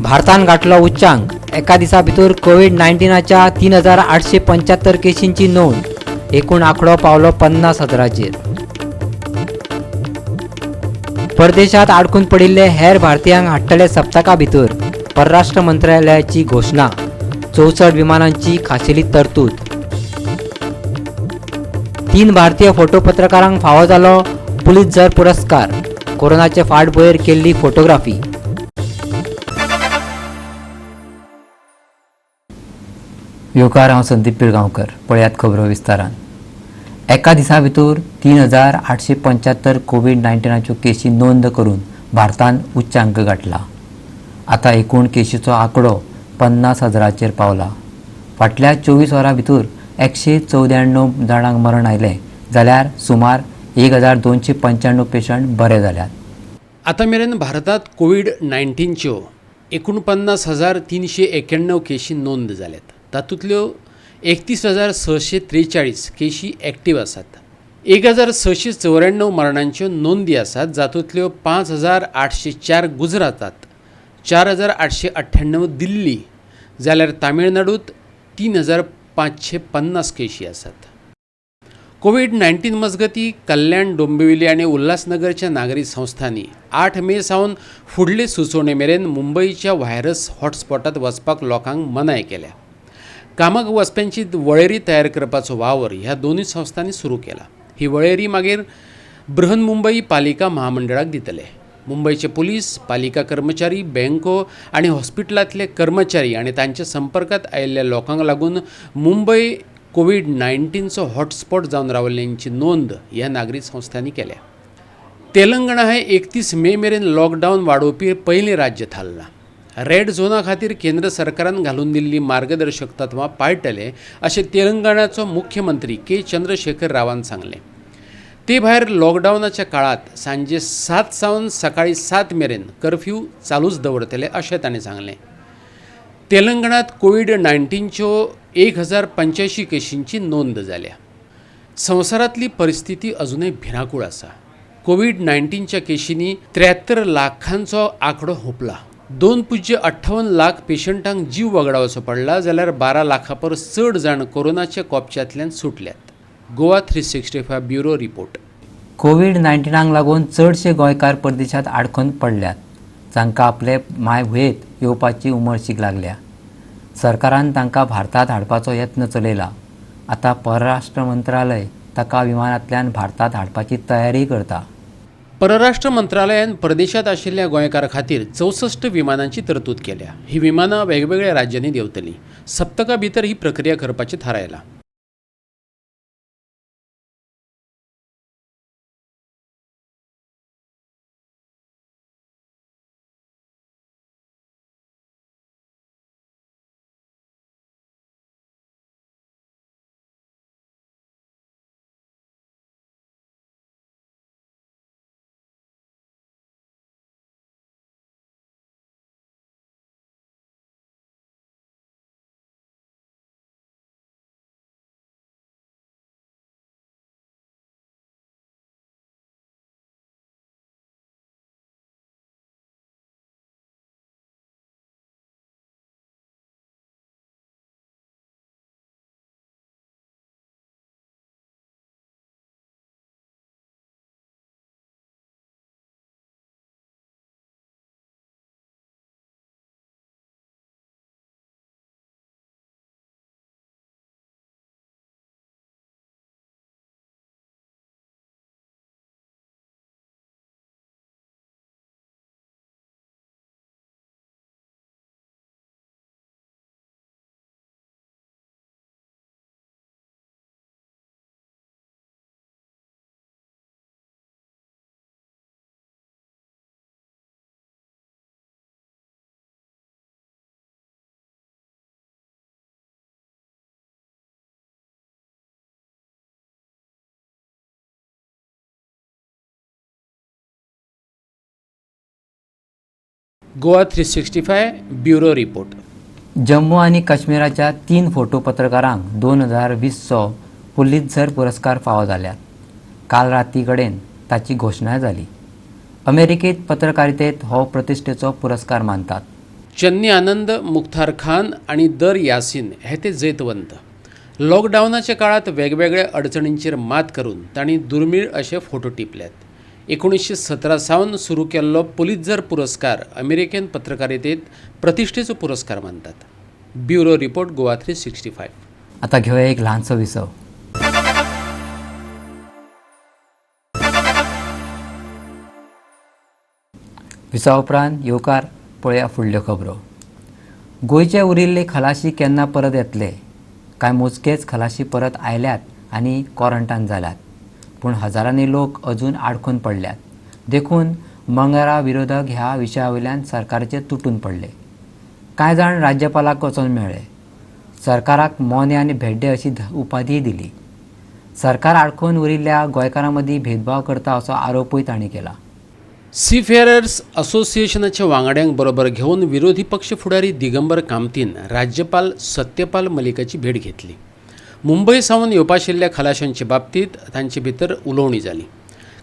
भारतान गाठलो उच्चांक। एका दिसा भितर कोविड-19च्या 3875 केशींची नोंद। एकूण आंकडो पावलो 50,000चेर। परदेशात अडकून पडिल्ले हेर भारतीयांक हाडटले सप्तका भितर। परराष्ट्र मंत्रालयाची घोषणा। 64 विमानांची खाशेली तरतूद। 3 भारतीय फोटो पत्रकारांक फावो जालो पुलित्झर पुरस्कार। कोरोनाचे फाटभुंयेर केल्ली फोटोग्राफी। योकार हांव संदीप पिळगांवकर। पळयात खबरो विस्तारान। एका दिसा भितर 3875 कोविड-19च्यो केशी नोंद करून भारतान उच्चांक गाठला। आता एकूण केशीचो आंकडो 50,000चेर पावला। फाटल्या 24 वरां भितर 194 जाणांक मरण आयलें, जाल्यार सुमार 1295 पेशंट बरे जाल्यात। आता मेरेन भारतात कोविड-19च्यो 49,391 केशी नोंद जाल्यात। तातूंतल्यो 31,643 केशी एक्टीव आसात। 1,694 मरणांच्यो नोंदी आसात, जातूंतल्यो 5,804 गुजरातात, 4,898 दिल्ली, जाल्यार तामिळनाडूत 3,550 केशी आसात। कोविड-19 मजगती कल्याण, डोंबिवली आनी उल्हासनगरच्या नागरी संस्थांनी 8 मे सावन फुडले सुचोवणे मेरेन मुंबईच्या व्हायरस हॉटस्पॉटात वचपाक लोकांक मनाय केल्या। कामाक वचप्यांची वळेरी तयार करपाचो वावर ह्या दोनूय संस्थांनी सुरू केला। ही वळेरी मागीर बृहन्मुंबई पालिका महामंडळाक दितले। मुंबईचे पुलीस, पालिका कर्मचारी, बँको आनी हॉस्पिटलांतले कर्मचारी आनी तांच्या संपर्कात आयिल्ल्या लोकांक लागून मुंबय कोविड-19चो हॉटस्पॉट जावन रावल्ल्यांची नोंद ह्या नागरी संस्थांनी केल्या। तेलंगणा हे 31 मे मेरेन लॉकडावन वाडोवपी पयलें राज्य थारलां। रेड झोना खातीर केंद्र सरकारान घालून दिल्ली मार्गदर्शक तत्वां पाळटले अशें तेलंगणाचो मुख्यमंत्री के. चंद्रशेखर रावान सांगलें। ते भायर लॉकडावनाच्या काळात सांजे 7 सावन सकाळी 7 मेरेन कर्फ्यू चालूच दवरतले अशें ताणें सांगलें। तेलंगणात कोविड-19च्यो 1,085 केशींची नोंद जाल्या। संवसारांतली परिस्थिती अजूनय भिरांकूळ आसा। कोविड-19च्या केशींनी 73 लाखांचो आंकडो हुंपला। 2.58 लाख पेशंटांक जीव वगडावचो पडला, जाल्यार 12 लाखां परस चड जाण कोरोनाच्या कोपच्यातल्यान सुटल्यात। Goa 365 bureau report. कोविड-19क लागून चडशे गोंयकार परदेशात अडकून पडल्यात, जांकां आपले मायभुंयेंत येवपाची उमळशीक लागल्या। सरकारान तांकां भारतात हाडपाचो यत्न चलयला। आता परराष्ट्र मंत्रालय ताका विमानांतल्यान भारतात हाडपाची तयारी करता। परराष्ट्र मंत्रालयान परदेशात आशिल्ल्या गोंयकारां खातीर 64 विमानांची तरतूद केल्या। ही विमानां वेगवेगळ्या राज्यांनी देंवतलीं। सप्तका भितर ही प्रक्रिया करपाचें थारायलां। Goa 365 bureau report. जम्मू आनी काश्मीराच्या 3 फोटो पत्रकारांक 2020चो पुलित्झर पुरस्कार फावो जाल्यात। काल राती कडेन ताची घोशणा जाली। अमेरिकेत पत्रकारितेत हो प्रतिश्ठेचो पुरस्कार मानतात। चन्नी आनंद, मुख्तार खान आणि दर यासीन हे ते जैतवंत. लॉकडाऊनाच्या काळात वेगवेगळ्या अडचणींचेर मात करून तांणी दुर्मिळ असे फोटो टिपल्यात. 1917 सावन सुरू केल्लो पुलित्झर पुरस्कार अमेरिकन पत्रकारितेत प्रतिश्ठेचो पुरस्कार मानतात. Bureau report Goa 365. आता घेऊया एक लहानसो विसव. विसा उपरांत येवकार पळया फुडल्यो खबरो. गोंयचे उरिल्ले खलाशी केन्ना परत येतले? कांय मोजकेच खलाशी परत आयल्यात आनी क्वॉरंटायन जाल्यात, पूण हजारांनी लोक अजून आडखून पडल्यात. देखून मंगळारा विरोधक ह्या विशया वयल्यान सरकाराचेर तुटून पडले. कांय जाण राज्यपालाक वचून मेळ्ळे. सरकाराक मोने आनी भेड्डे अशी उपाधीय दिली. सरकार आडखून उरिल्ल्या गोंयकारां मदीं भेदभाव करता असो आरोपूय तांणी केला. सीफेरर्स असोसिएशनाच्या वांगड्यांक बरोबर घेवन विरोधी पक्ष फुडारी दिगंबर कामतीन राज्यपाल सत्यपाल मलिकाची भेट घेतली. मुंबय सावन येवपाशिल्ल्या खलाशांचे बाबतींत तांचे भितर उलोवणी जाली.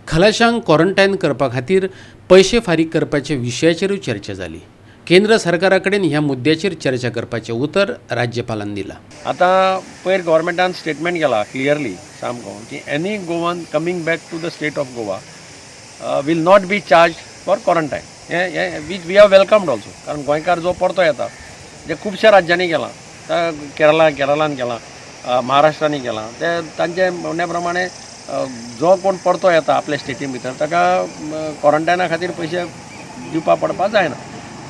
खलाशांक क्वॉरंटायन करपा खातीर पयशे फारीक करपाच्या विशयाचेरूय चर्चा जाली. केंद्र सरकारा कडेन ह्या मुद्द्याचेर चर्चा करपाचें उतर राज्यपालान दिलां. आतां पयर गव्हर्मेंटान स्टेटमेंट केला क्लियरली सामको की any Goan coming back to the state of Goa will not be charged for quarantine. Which we have welcomed also. कारण गोंयकार जो परतो येता जे खुबशा राज्यांनी केला, केरळान केला, महाराष्ट्रांनी केला, ते तांचे म्हणण्या प्रमाणे जो कोण परतो येता आपल्या स्टेटी भितर ताका क्वॉरंटायना खातीर पयशे दिवपा पडपा जायना.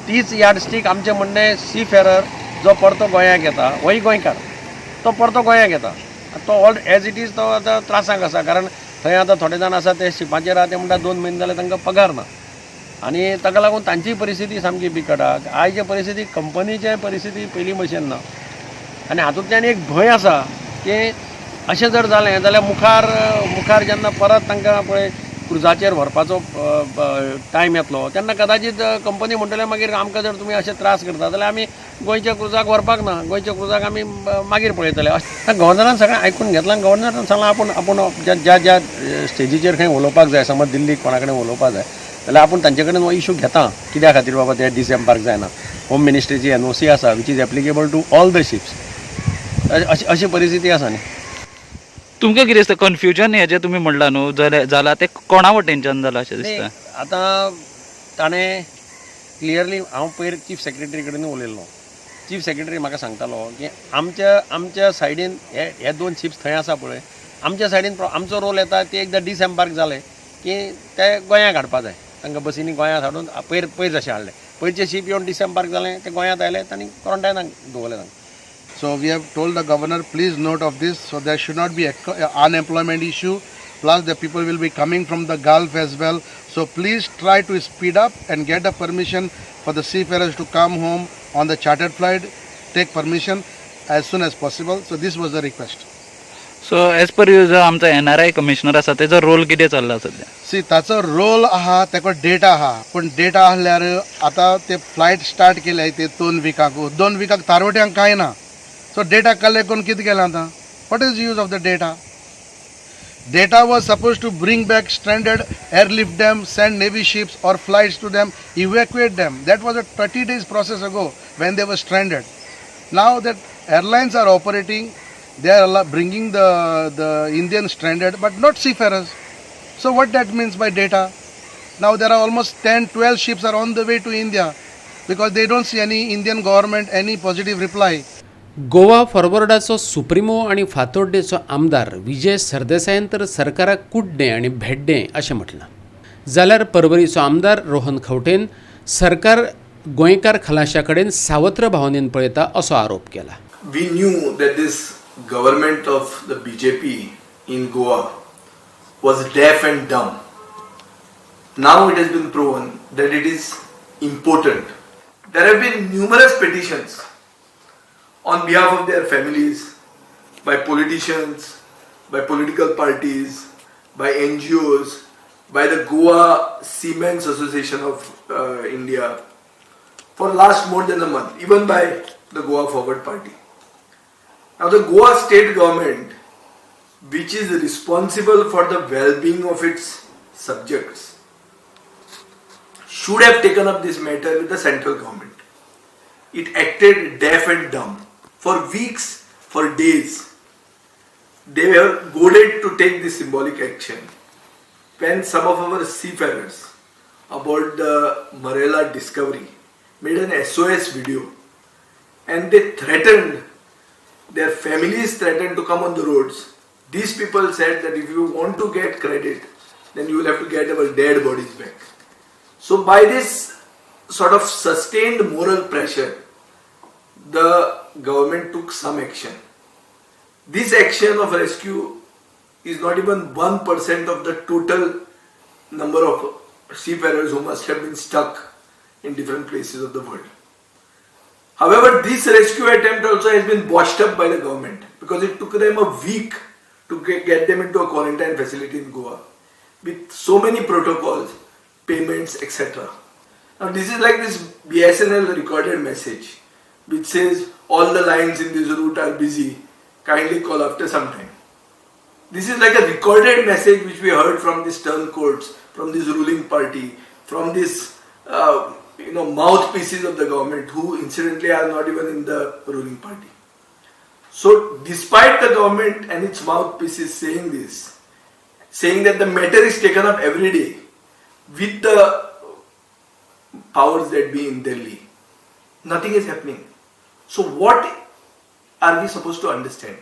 तीच यार्डस्टीक आमचें म्हणणें सी फेरर जो परतो गोंयाक येता होय गोंयकार तो परतो गोंयाक येता तो ऑल एज इट इज तो आतां त्रासाक आसा. कारण थंय आतां थोडे जाण आसा ते शिपाचेर आहा ते म्हणटा 2 म्हयने जाले तांकां पगार ना आनी ताका लागून तांची परिस्थिती सामकी बिकट आहा. आयचे परिस्थिती कंपनीचे परिस्थिती पयलीं भशेन ना आनी हातूंतल्यान एक भंय आसा की अशें जर जालें जाल्यार मुखार जेन्ना परत तांकां पळय क्रुजाचेर व्हरपाचो टायम येतलो तेन्ना कदाचित कंपनी म्हणटले मागीर आमकां जर तुमी अशे त्रास करता जाल्यार आमी गोंयच्या क्रुजाक व्हरपाक ना, गोंयच्या क्रुजाक आमी मागीर पळयतले. गव्हर्नरान सगळें आयकून घेतलां. गव्हर्नरान सांगलां आपूण ज्या स्टेजीचेर खंय उलोवपाक जाय, समज दिल्लीक कोणा कडेन उलोवपाक जाय जाल्यार आपूण तांचे कडेन हो इशू घेता. कित्या खातीर बाबा ते डिसेंबर्क जायना. होम मिनिस्ट्रीची NOC आसा which is applicable to all the ships. अशी परिस्थिती आसा न्ही. तुमकां कितें दिसता कन्फ्युजन हें जें तुमी म्हणलां न्हू जाल्यार तें कोणा वटेनच्यान जालां अशें दिसता? आतां ताणें क्लियरली हांव पयर चीफ सेक्रेटरी कडेन उलयल्लो. चीफ सेक्रेटरी म्हाका सांगतालो की आमच्या सायडीन हे 2 शिप्स थंय आसा पळय आमच्या सायडीन आमचो रोल येता ते एकदां डिसेंबर्क जाले की ते गोंयांक हाडपा जाय. तांकां बसींनी गोंयांत हाडून पयर जशें हाडले. पयरचे शीप येवन डिसेंबर्क जालें ते गोंयांत आयले तांणी क्वॉरंटायनाक दवरले तांकां. So we have told the governor, please note of this, so there should not be unemployment issue. Plus the people will be coming from the Gulf as well. So please try to speed up and get the permission for the seafarers to come home on the chartered flight. Take permission as soon as possible. So this was the request. So as per you जो आमचो NRI commissioner आसा तेजो role कितें चल्ला सद्या? See, ताचो role आहा तेका डेटा आहा पण डेटा आहल्यार आतां ते फ्लायट स्टार्ट केले ते 2 विकाक तारवट्यांक कांय ना. So data collect करून कितें केलां आतां? What is the use of the data? Data was supposed to bring back stranded, airlift them, send Navy ships or flights to them, evacuate them. That was a 30 days process ago when they were stranded. Now that airlines are operating, they are bringing the Indian stranded but not seafarers. So what that means by data? Now there are almost 10-12 ships are on the way to India because they don't see any Indian government, any positive reply. Goa फॉरवर्डाचो supremo आनी फातोड्डेचो आमदार विजय सरदेसायान तर सरकाराक कुड्डें आनी भेड्डें अशें म्हटलां. जाल्यार परवरीचो आमदार रोहन खंवटेन सरकार गोंयकार खलाशा कडेन सावत्र भावनेन पळयता असो आरोप केला. We knew that this government of the BJP in Goa was deaf and dumb. Now it has been proven that it is impotent. There have been numerous petitions on behalf of their families, by politicians, by political parties, by NGOs, by the Goa Seamen's Association of India for last more than a month, even by the Goa Forward Party. Now the Goa state government, which is responsible for the well-being of its subjects, should have taken up this matter with the central government. it acted deaf and dumb. For weeks, for days, they were goaded to take this symbolic action. When some of our seafarers aboard the Marella Discovery made an SOS video and they threatened, their families threatened to come on the roads. These people said that if you want to get credit, then you will have to get our dead bodies back. So by this sort of sustained moral pressure, the government took some action. This action of rescue is not even 1% of the total number of seafarers who must have been stuck in different places of the world. However, this rescue attempt also has been botched up by the government because it took them a week to get them into a quarantine facility in Goa with so many protocols, payments, etc. Now this is like this BSNL recorded message which says all the lines in this route are busy, kindly call after some time. This is like a recorded message which we heard from these turncoats, from this ruling party, from this mouthpieces of the government who incidentally are not even in the ruling party. So despite the government and its mouthpieces saying this, saying that the matter is taken up every day with the powers that be in Delhi, nothing is happening. So what are we supposed to understand?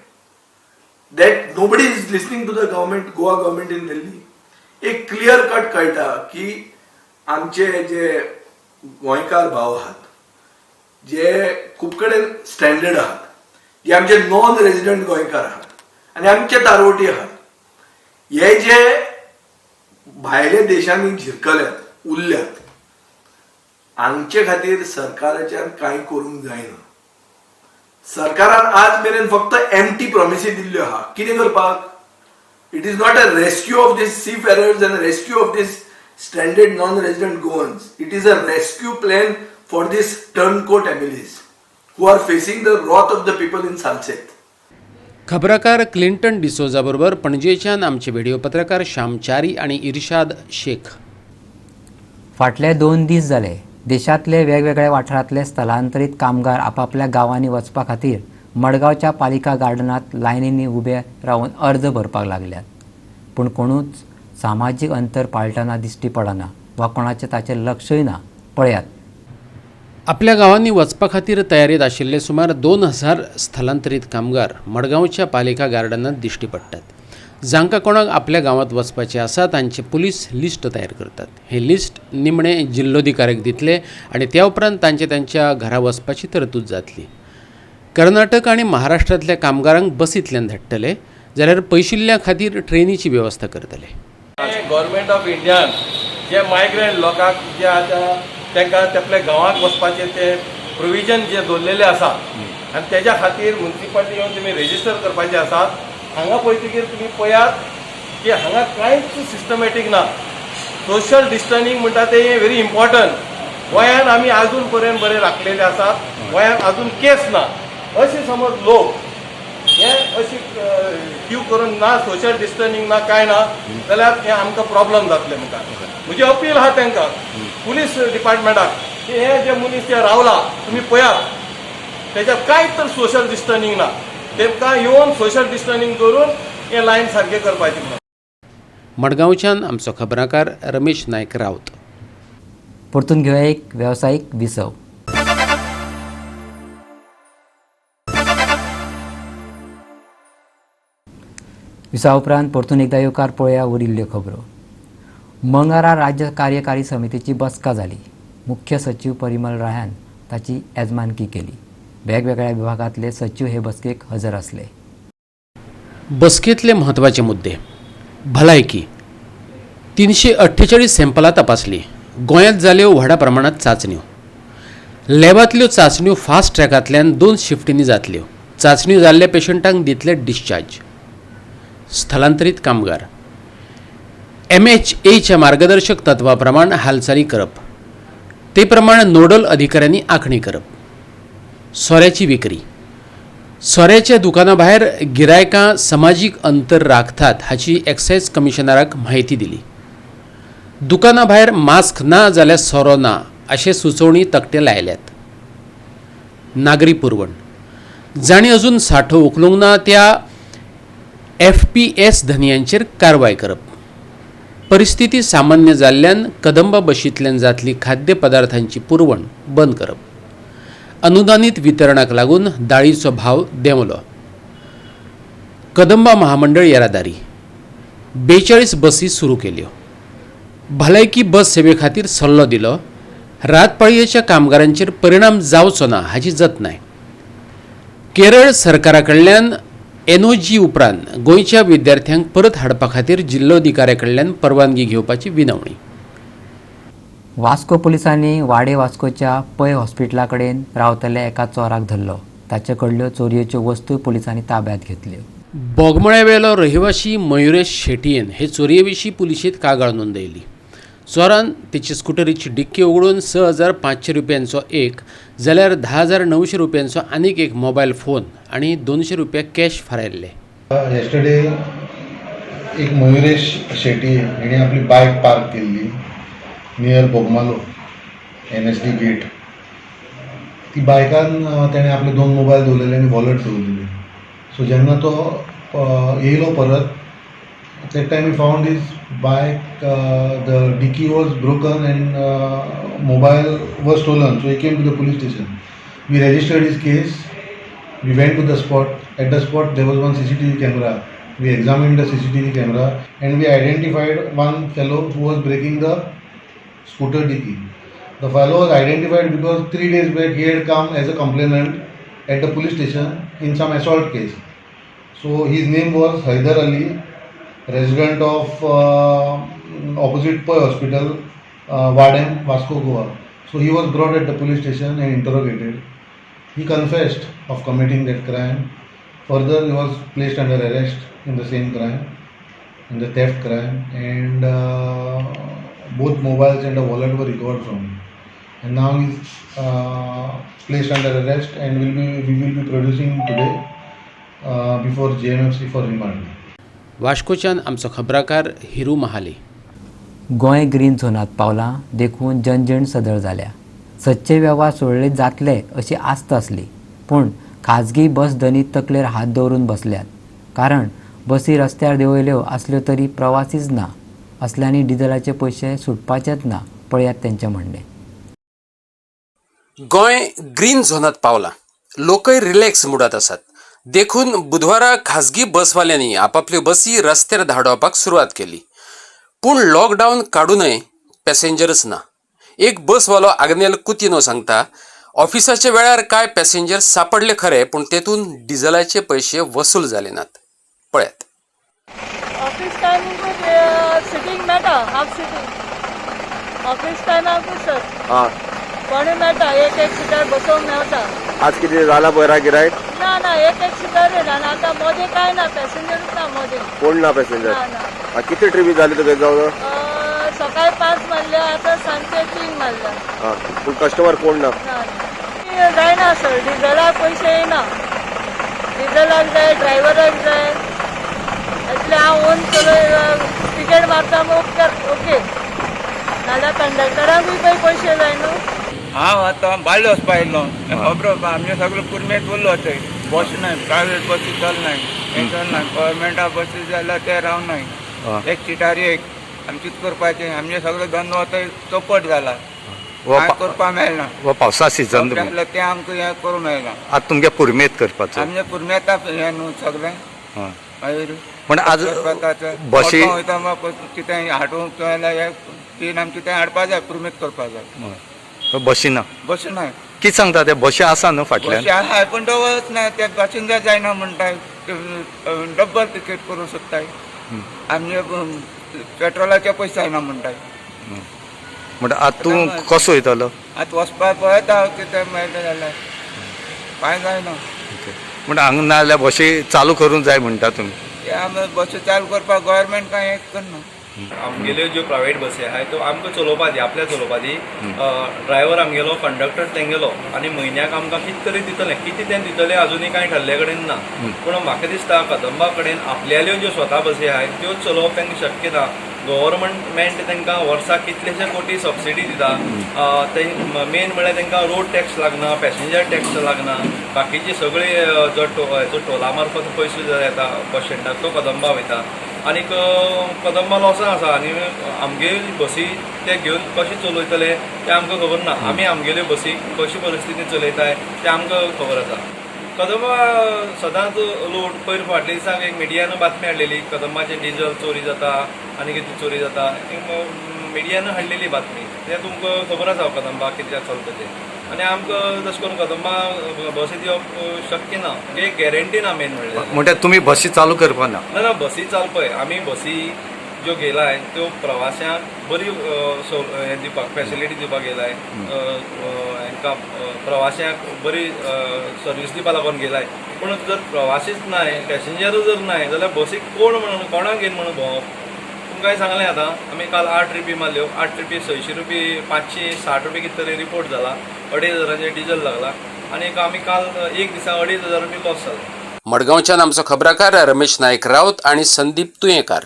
That nobody is listening to the government, Goa government in Delhi. एक clear cut कळटा की आमचे जे गोंयकार भाव आहात, जे खूब कडेन स्टँडर्ड आहात, जे आमचे नॉन रेजिडेंट गोंयकार आहात आनी आमचे तारवटी आहात, हे जे भायल्या देशांनी झिरकल्यात, उरल्यात, हांचे खातीर सरकाराच्यान कांय करूंक जायना. सरकारान आज मेरेन फक्त एम्प्टी प्रॉमिसीस दिल्ल्यो आहा. कितें करपाक? It is not a rescue of these seafarers and a rescue of these stranded non-resident Goans. It is a rescue plan for these turncoat MLAs who are facing the wrath of the people in Salsett. खबराकार Clinton D'Souza बरोबर पणजेच्यान आमचे video पत्रकार श्याम चारी आणि इर्शाद शेख. फाटले 2 दीस जाले देशातले वेगवेगळ्या वाठारांतले स्थलांतरीत कामगार आपापल्या गावांनी वचपा खातीर मडगावच्या पालिका गार्डनात लायनींनी उबे रावन अर्ज भरपाक लागल्यात. पूण कोणूच सामाजीक अंतर पाळटना दिश्टी पडना वा कोणाचें ताचेर लक्षय ना. पळयात. आपल्या गावांनी वचपा खातीर तयारीत आशिल्ले सुमार 2000 स्थलांतरीत कामगार मडगांवच्या पालिका गार्डनात दिश्टी पडटात. जांकां कोणाक आपल्या गांवांत वचपाचें आसा तांचे पुलीस लिस्ट तयार करतात. हे लिस्ट निमणे जिल्लोधिकाऱ्याक दितले आनी त्या उपरांत तांचे तांच्या घरा वचपाची तरतूद जातली. कर्नाटक आणि महाराष्ट्रातल्या कामगारांक बसींतल्यान धाडटले जाल्यार पयशिल्ल्या खातीर ट्रेनीची वेवस्था करतले. गव्हर्मेंट ऑफ इंडियान जे मायग्रंट लोकांक जे आतां तांकां आपल्या गांवांत वचपाचें ते प्रोविजन जे दवरलेले आसा आनी तेज्या खातीर म्युनिसिपालिटी येवन तुमी रेजिस्टर करपाचे आसात. हांगा पळयतकीर तुमी पळयात की हांगा कांयच सिस्टमॅटीक ना. सोशल डिस्टन्सिंग म्हणटा तें व्हेरी इम्पॉर्टंट. गोंयांत आमी आजून पर्यंत बरे राखलेले आसात. गोंयांत आजून केस ना. अशें समज लोक हे अशी क्यू करून ना सोशल डिस्टन्सिंग ना कांय ना जाल्यार हे आमकां प्रॉब्लम जातले. म्हणटा म्हजी अपील आहा तांकां पुलीस डिपार्टमेंटाक की हे जे मनीस जे रावला तुमी पळयात तेज्यात कांयच तर सोशल डिस्टन्सिंग ना. तेमकां येवन सोशल डिस्टन्सिंग करून हे लायन सारकें करपाचें. मडगांवच्यान आमचो खबराकार रमेश नायक रावत. परतून घेवया एक वेवसायीक विसव. विसा उपरांत परतून एकदा येवकार पळोवया उरिल्ल्यो खबरो. मंगळारा राज्य कार्यकारी समितीची बसका जाली. मुख्य सचिव परिमल रायान ताची येजमानकी केली. वेगवेगळ्या विभागांतले सचिव हे बसकेक हजर आसले. बसकेतले म्हत्वाचे मुद्दे. भलायकी 348 सॅम्पलां तपासली. गोंयांत जाल्यो व्हडा प्रमाणांत चाचण्यो. लॅबांतल्यो चाचण्यो फास्ट ट्रॅकांतल्यान 2 शिफ्टींनी जातल्यो. चाचण्यो जाल्ल्या पेशंटांक दितले डिस्चार्ज. स्थलांतरीत कामगार MHAच्या मार्गदर्शक तत्वा प्रमाण हालचाली करप. ते प्रमाण नोडल अधिकाऱ्यांनी आंखणी करप. सोऱ्याची विक्री. सोऱ्याच्या दुकाना भायर गिरायकां समाजीक अंतर राखतात हाची एक्सायज कमिशनराक म्हायती दिली. दुकाना भायर मास्क ना जाल्यार सोरो ना अशे सुचोवणी तकटे लायल्यात. नागरी पुरवण जाणी अजून साठो उखलूंक ना त्या FPS धनियांचेर कारवाय करप. परिस्थिती सामान्य जाल्ल्यान कदंबा बशींतल्यान जातली खाद्य पदार्थांची पुरवण बंद करप. अनुदानीत वितरणाक लागून दाळीचो भाव देंवलो. कदंबा महामंडळ येरादारी 42 बसी सुरू केल्यो. भलायकी बस सेवे खातीर सल्लो दिलो. रातपाळयेच्या कामगारांचेर परिणाम जावचो ना हाची जतनाय. केरळ सरकारा कडल्यान NOG उपरांत गोंयच्या विद्यार्थ्यांक परत हाडपा खातीर जिल्लोधिकाऱ्या कडल्यान परवानगी घेवपाची विनवणी. वास्को पुलिसांनी वाडे वास्कोच्या पै हॉस्पिटला कडेन रावतल्या एका चोराक धरलो. ताचे कडल्यो चोरयेच्यो वस्तू पुलिसांनी ताब्यात घेतल्यो. बोगमळ्यावेलो रहिवाशी मयुरेश शेटयेन हे चोरये विशीं पुलिशेंत कागाळ नोंदयली. चोरान तेची स्कुटरीची डिक्की उगडून 6,500 रुपयांचो एक जाल्यार 10,900 रुपयांचो आनीक एक मोबायल फोन आणि 200 रुपया कॅश फारायल्ले. येस्टरडे एक मयुरेश शेट्टी हेणे आपली बायक पार्क केल्ली नियर बोगमालो NSD गेट. ती बायकान ताणें आपले 2 मोबायल दवरलेले आनी वॉलेट दवरलेली. सो जेन्ना तो येयलो परत, that time he found his bike, the dicky was broken and mobile was stolen. So he came to the police station. We registered his case. We went to the spot. At the spot there was one CCTV camera. We examined the CCTV camera and we identified one fellow who was breaking the scooter dicky. The fellow was identified because 3 days back he had come as a complainant at the police station in some assault case. So his name was Haidar Ali, resident of opposite Poi Hospital, Wadem, Vasco, Goa. So he was brought at the police station and interrogated. He confessed of committing that crime. Further, he was placed under arrest in the same crime, in the theft crime, and both mobiles and a wallet were recovered from him. And now he is placed under arrest and we will be producing today before JMFC for remand. वास्कोच्यान आमचो खबराकार Hiru Mahale. Goa green झोनात पावलां देखून जनजीण सदळ जाल्या. सच्चे वेव्हार सोडले जातले अशी आस्त आसली, पूण खाजगी बस धनी तकलेर हात दवरून बसल्यात. कारण बसी रस्त्यार देंवयल्यो आसल्यो तरी प्रवासीच ना असल्यांनी डिझेलाचे पयशे सुटपाचेच ना. पळयात तेंचें म्हणणें. गोंय ग्रीन झोनात पावला. लोकय रिलॅक्स मुडात आसात. देखून बुधवारा खाजगी बसवाल्यांनी आपापल्यो बसी रस्त्यार धाडोवपाक सुरवात केली. पूण लॉकडावन काडूनय पॅसेंजरच ना. एक बसवालो आग्नेल कुतीनो सांगता, ऑफिसाच्या वेळार कांय पॅसेंजर सापडले खरे, पूण तेतून डिझेलाचे पयशे वसूल जाले नात. पळयात. ऑफिस टायमिंग सिटींग मेळटा, हाफ सिटींग ऑफिस टायमाकूच सर. कोणी मेळटा, एक सिटार बसोवंक मेळटा. आज किती झाला बरा गिरायक? ना एक सिटार येना. आता मोदे काय ना, पॅसेंजरच ना मोदे. कोण ना पॅसेंजर? ना. किती ट्रिपी झाली तुगे जाऊन? सकाळी 5 मारल्या, आता सांजचे 3 मारल्या. पूण कस्टमर कोण ना? जायना सर. डिझेलाक पयशे येना. डिझेलाक जाय, ड्रायव्हराक जाय. એટલે हांव ओन टिकेट मारता ओके. नाल्यार कंडक्टराकूय पयशे जाय न्हू. हांव आतां बायलो वचपा येयलो. खबर आमचे सगळे पुरमेत उरलो थंय. बस नाय, प्रायवेट बसी चलनाय, हें चलनाय. गव्हर्मेंटा बसी जाल्यार ते रावनाय. एक सिटार एक आमी कितें करपाचें? आमचे सगळे धंदो थंय चौपट जाला. कांय करपा मेळना. वो पावसा सिजन ते आमकां हें करूं मेळना. आतां तुमगे पुरमेत करपाचो. आमचे पुरमेता हें न्हू सगळें. मागीर पण आज बशी वयता मग कितें हाडूंक जाल्यार तीन आमचे कितें हाडपा जाय, पुरमेत करपा जाय. बशी ना. बसी नाय. कितें सांगता ते बशी आसा न्हू फाटल्यान? बसी आहाय पण डबलच ना. ते पॅसेंजर जायना म्हणटाय. डबल तिकेट करूं सोदताय. आमचे पेट्रोलाचे पयशे जायना म्हणटाय. म्हणटा आतां तूं कसो वयतलो? आतां वचपाक पळयता कितें मेळटा जाल्यार. कांय जायना. म्हणटा हांगा ना जाल्यार बशी चालू करूंक जाय म्हणटा तुमी? आमी बसी चालू करपाक गव्हर्मेंट कांय हें करना. आमगेल्यो ज्यो प्रायवेट बसी आहाय त्यो आमकां चलोवपा दी, आपल्या चलोवपा दी. ड्रायव्हर आमगेलो, कंडक्टर तेंगेलो आनी म्हयन्याक आमकां कितें तरी दितले. कितें तें दितले अजुनूय कांय ठरले कडेन ना. पूण म्हाका दिसता कदंबा कडेन आपल्याल्यो ज्यो स्वता बसी आहाय त्यो चलोवप तांकां शक्य ना. गव्हर्मेंट तांकां वर्साक कितलेशे कोटी सबसिडी दिता. ते मेन म्हळ्यार तांकां रोड टॅक्स लागना, पॅसेंजर टॅक्स लागना, बाकीचे सगळे जो टोला मार्फत पयशे जो येता बस स्टँडाक तो कदंबा वयता. आनीक कदंबा लॉसान आसा आनी आमगे बसी ते घेवन कशें चलयतले तें आमकां खबर ना. आमी आमगेल्यो बसी कशी परिस्थिती चलयताय तें आमकां खबर आसा. कदंबा सदांच लूट. पयर फाटल्या दिसाक एक मिडियान बातमी हाडलेली कदंबाचें डिझल चोरी जाता आनी कितें चोरी जाता. मिडियान हाडलेली बातमी तें तुमकां खबर आसा कदंबा कित्याक चलता तें. आनी आमकां तशें करून कदंबा बसी दिवप शक्य ना. एक गॅरंटी ना मेन म्हणल्यार. म्हणजे तुम्ही बसी चालू करपा ना? ना बसी चालपय. आमी बसी ज्यो गेलाय त्यो प्रवाशांक बरी हें दिवपाक फॅसिलिटी दिवपाक गेलाय. हांकां प्रवाशांक बरी सर्वीस दिवपा लागून गेलाय. पूण जर प्रवाशीच नाय, पॅसेंजर जर नाय जाल्यार बसीक कोण म्हणून कोणाक घेवन म्हणून भोंवप. तुमकांय सांगलें आतां आमी काल 8 ट्रिपी मारल्यो. 8 ट्रिपी 600 रुपये 560 रुपये कितें तरी रिपोर्ट जाला. 2500 डिझल लागला आनी आमी काल एक दिसा 2500 रुपये लॉस जाला. मडगांवच्यान आमचो खबराकार रमेश नायक रावत आनी संदीप तुयेंकार.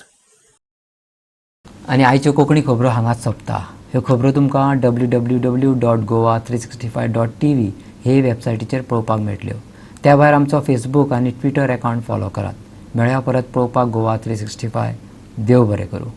आनी आयच्यो कोंकणी खबरो हांगाच सोंपता. ह्यो खबरो तुमकां www.goa365.tv हे वेबसायटीचेर पळोवपाक मेळटल्यो. त्या भायर आमचो फेसबूक आनी ट्विटर अकावंट फॉलो करात. मेळया परत पळोवपाक गोवा 365. देव बरें करूं.